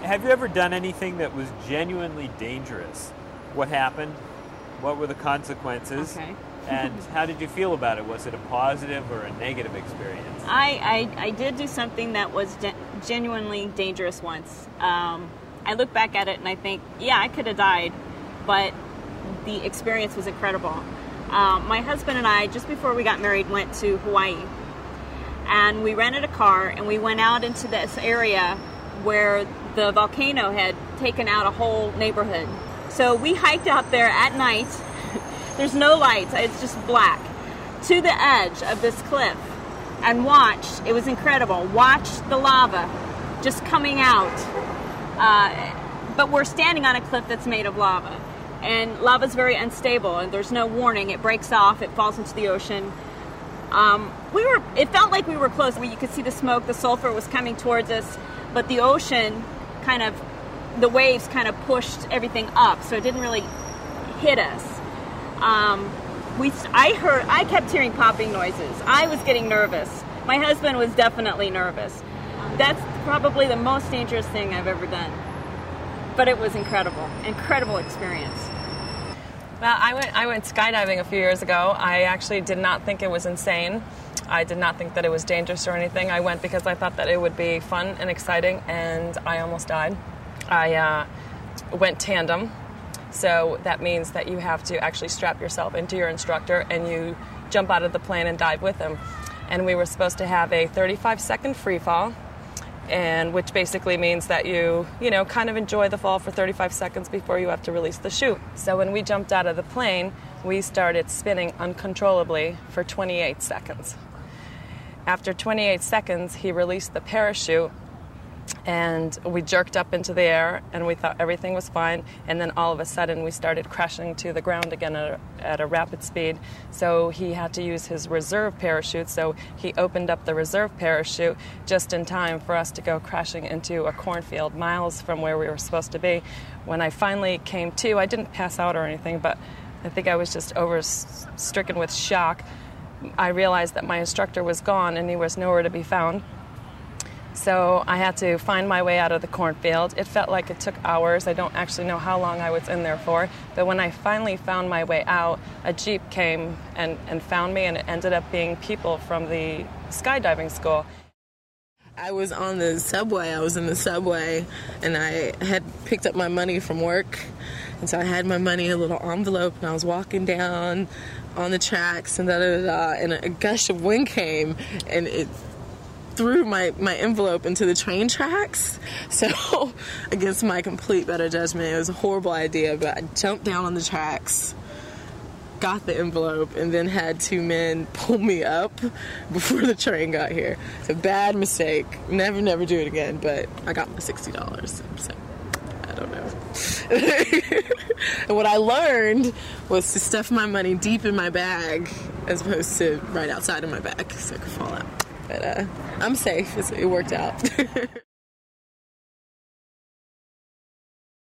Have you ever done anything that was genuinely dangerous? What happened? What were the consequences? Okay. And how did you feel about it? Was it a positive or a negative experience? I did do something that was genuinely dangerous once. I look back at it and I think, yeah, I could have died, but the experience was incredible. My husband and I, just before we got married, went to Hawaii. And we rented a car and we went out into this area where the volcano had taken out a whole neighborhood. So we hiked out there at night. There's no lights, it's just black, to the edge of this cliff and watched. It was incredible. Watched the lava just coming out. But we're standing on a cliff that's made of lava. And lava's very unstable and there's no warning. It breaks off, it falls into the ocean. It felt like we were close. You could see the smoke, the sulfur was coming towards us, but the ocean the waves kind of pushed everything up, so it didn't really hit us. I kept hearing popping noises. I was getting nervous. My husband was definitely nervous. That's probably the most dangerous thing I've ever done. But it was incredible experience. Well, I went skydiving a few years ago. I actually did not think it was insane. I did not think that it was dangerous or anything. I went because I thought that it would be fun and exciting, and I almost died. I went tandem, so that means that you have to actually strap yourself into your instructor and you jump out of the plane and dive with him. And we were supposed to have a 35-second free fall, and which basically means that you kind of enjoy the fall for 35 seconds before you have to release the chute. So when we jumped out of the plane, we started spinning uncontrollably for 28 seconds. After 28 seconds, he released the parachute, and we jerked up into the air, and we thought everything was fine, and then all of a sudden we started crashing to the ground again at a rapid speed. So he had to use his reserve parachute, so he opened up the reserve parachute just in time for us to go crashing into a cornfield miles from where we were supposed to be. When I finally came to, I didn't pass out or anything, but I think I was just stricken with shock. I realized that my instructor was gone and he was nowhere to be found. So I had to find my way out of the cornfield. It felt like it took hours. I don't actually know how long I was in there for. But when I finally found my way out, a Jeep came and found me, and it ended up being people from the skydiving school. I was on the subway. I was in the subway, and I had picked up my money from work. And so I had my money in a little envelope, and I was walking down on the tracks, and and a gush of wind came, and it threw my envelope into the train tracks. So, against my complete better judgment, it was a horrible idea, but I jumped down on the tracks, got the envelope, and then had two men pull me up before the train got here. It's a bad mistake. Never do it again, but I got my $60, so I don't know. And what I learned was to stuff my money deep in my bag as opposed to right outside of my bag so it could fall out. But I'm safe. It worked out.